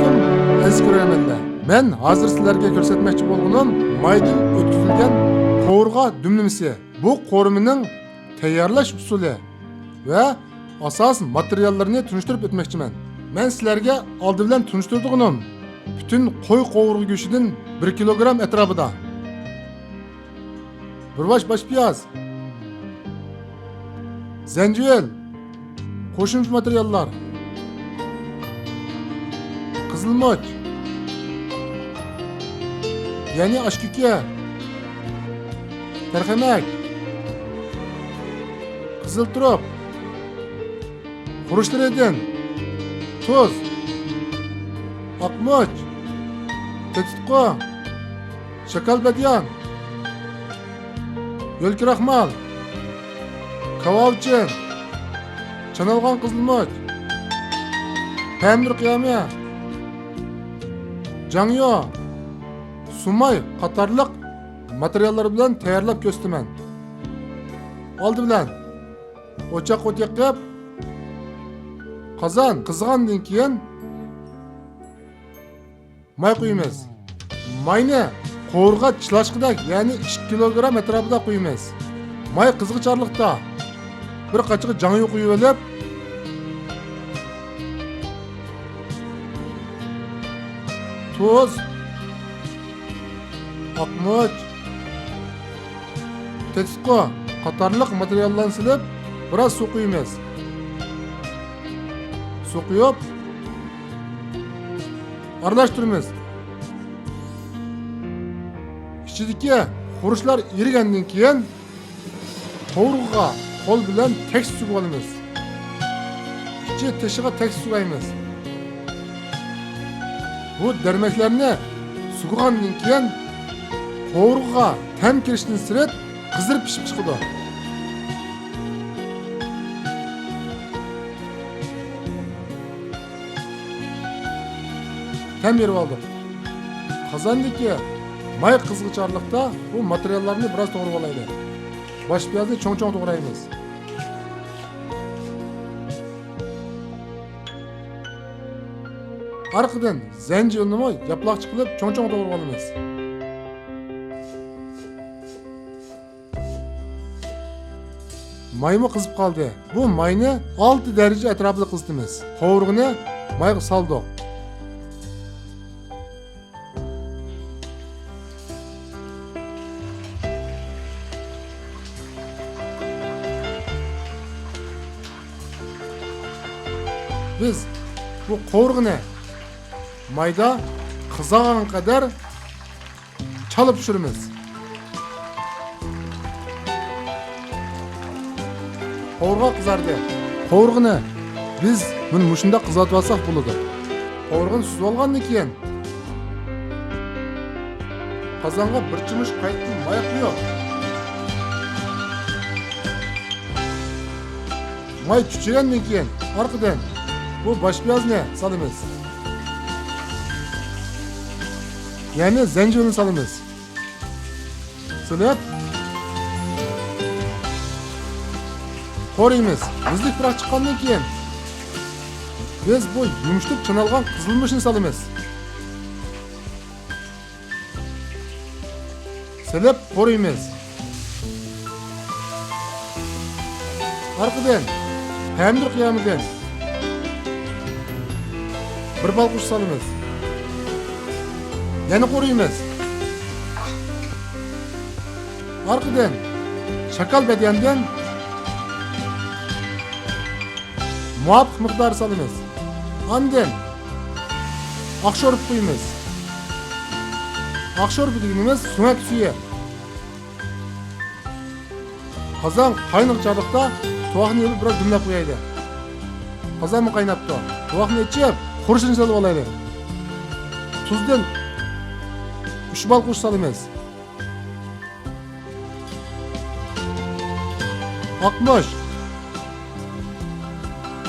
Assalomu alaykum aziz ko'rganlar. Men hozir sizlarga ko'rsatmoqchi bo'lganim maydan o'tkazilgan qovurg'a dumlimasi. Bu qo'rmining tayyorlash usuli va asos materiallarini tunishtirib o'tmoqchiman. Men sizlarga oldi bilan tunishtirdiganim butun qo'y qovurg'a go'shtidan 1 kilogram atrofida. Bir bosh piyoz, zencefil, qo'shimcha materiallar, qizilmoch, ya'ni oshkuka, tarxamak, qizil turop, xuruchlardan, tuz, oqmoch, tetikqo, shakalbadyan, yo'lkiraxmal, kavovchin, chanalg'on qizilmoch, pamir qiyama, Jangyo, sumay qatorliq materiallar bilan tayyorlab ko'rsataman. Oldi bilan o'choq o't yoqib, qozon qizg'andan keyin may qo'yamiz. Mayni qovurg'a chlashqidek, ya'ni 2 kilogram atrofida qo'yamiz. May qizg'ichorlikda bir qachiq jangyo qo'yib olib, tuz, oqmoch, tetikqo qatorliq materiallarni silib, biroz suv quyamiz. Suv quyib, aralashtiramiz. Ichidagi xuruchlar erigandan keyin qovurg'aga qo'l bilan tekis sug'ib olamiz. Ichi tishiga tekis sug'aymiz. Bu dermeklarni sug'andan keyin qovurg'aga tam kirishdan sirat qizdirib pishib chiqadi. Tam berib oldik. Qozondagi may qizg'ichorlikda bu materiallarni biroz to'g'rab olaylik. Bosh piyozni cho'ng-cho'ng to'g'raymiz. Arqadan zanjirni yaplaqchi qilib cho'ng-cho'ng to'g'rab olamiz. Maymi qizib qoldi. Bu mayni 6 daraja atrofida qizitamiz. Qovurg'ini mayga soldik. Biz bu qovurg'ini mayda qizargan qadar chalib tushiramiz. Qovurg'a qizardi. Qovurg'ini biz buni mushunda qizartib olsak bo'ladi. Qovurg'ini suzib olgandan keyin qozonga bir chumush qaytib may quyib, may chuchigandan keyin orqadan bu bosh piyozni solamiz. Ya'ni zanjirni solamiz. Silib qo'raymiz. Muzlik biroq chiqqandan keyin biz bu yumshoq chanalg'on qizilmochni solamiz. Silib qo'raymiz. Orqadan pamir qiyamidan bir balqush solamiz. Yana qo'raymiz. Orqadan shakalbadyandan muvofiq miqdor solamiz. Ondan oqshorib qo'yamiz. Oqshorib deganimiz sumak suvi. Qozon qaynoq chaqda tovoqni yuvib biroz dumlab qo'yaylik. Qozon qaynabdi. Tovoqni ichib, xuruchini solib olaylik. Tuzdan 3 balqush solamiz. Oqmoch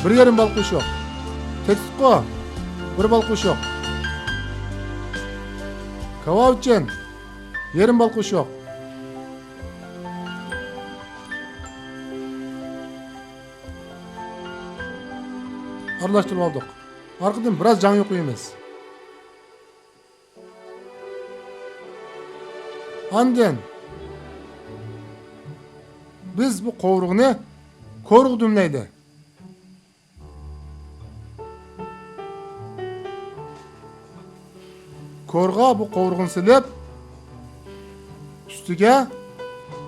1,5 balqush yo'q. Tetikqo 1 balqush yo'q. Kavovchin 1,5 balqush yo'q. Aralashtirib oldik. Arqadan biroz jangyo qo'yamiz. Andın biz bu qovruğunu ko'rg'i dumlaydi. Ko'rg'a bu qovruğunu silib, üstiga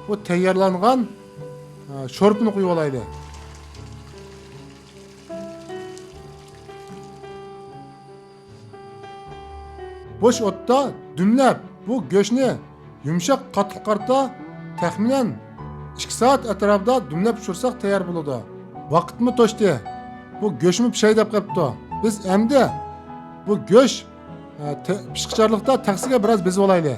bu tayyorlangan sho'rpni quyib olaydi. Boş o'tda dumlab bu go'shtni yumshoq qattiqlarga taxminan 2 soat atrofida dumlab pishirsak tayyor bo'ladi. Vaqtmi to'shdi. Bu go'shtmi pishay deb qolibdi. Biz endi bu go'sht pishqicharlikda taksiga biroz bezib olayli.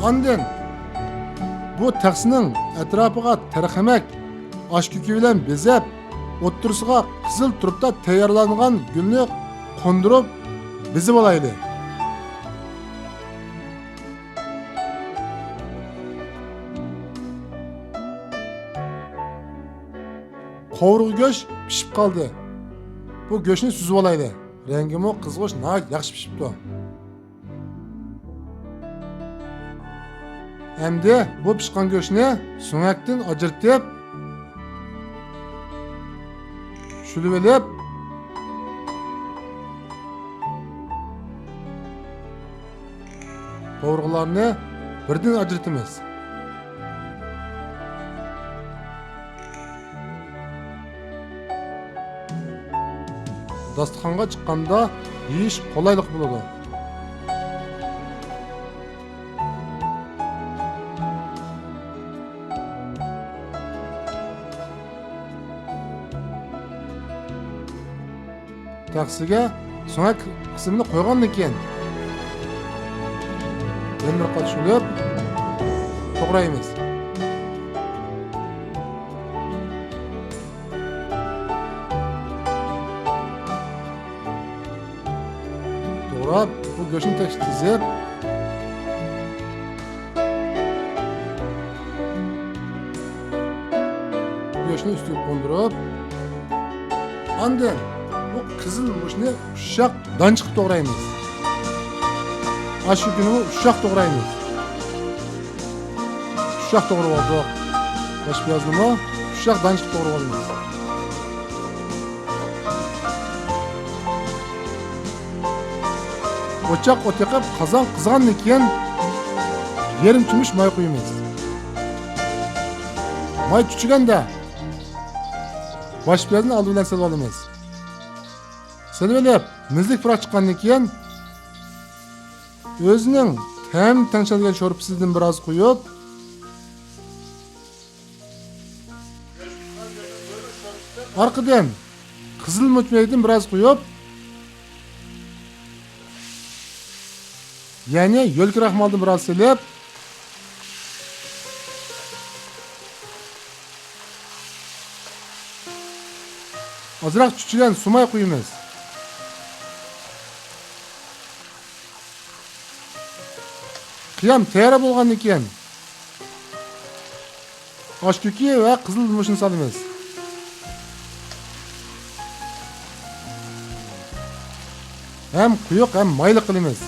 Andın bu taksining atrofiga tarxamak oshkuki bilan bezab, o'ttirisiga qizil turibda tayyorlangan gulni qo'ndirib bezib olayli. Qovruq go'sht pishib qoldi. Bu go'shtni suzib olayli. Rangimi qizg'ish, yaxshi pishibdi. Endi bu pishgan go'shtni so'ngakdan ajratib, shulib olib, qovruqlarni birdan ajratamiz. Dasturxonga chiqqanda yeyish qolaylik bo'ladi. Taksiga so'ngak qismini qo'ygandan keyin bir qat shulib to'g'raymiz. To'g'rab, bu go'shtni tizib, go'shtni ustiga qo'ndirib, andin bu qizil go'shtni ushoq danchiq to'g'raymiz. Shu kuni ushoq to'g'raymiz. Ushoq to'g'rab oldik. Bosh piyozni ushoq danchiq to'g'rab olamiz. O'choq o't yoqib, qozon qizgandan keyin yarim cho'mich moy qo'yamiz. Moy chuchiganda bosh piyozni oldi bilan silib olamiz. Silib, mizlik puroq chiqqandan keyin o'zining tangchalgan sho'rpisidan biroz qo'yib, orqadan qizil muchmaydan biroz qo'yib, ya'ni yo'l kraxmaldan biroz silib, ozroq chuchigan sumay qo'yamiz. Qiyam tayyor bo'lgandan keyin oshkuki va qizil mushni solamiz. Ham quyuq ham mayli qilamiz.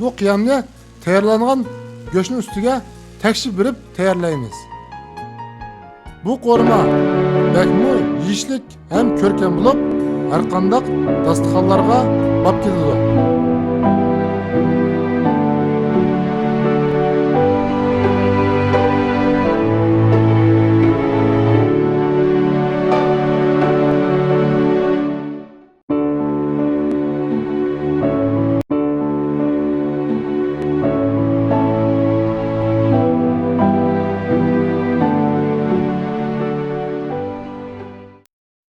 Bu qiyamni tayyorlangan go'shtning ustiga takshib berib tayyorlaymiz. Bu qo'rma bakmu yeyishlik ham ko'rkam bo'lib, har qanday dasturxonlarga bop keladi.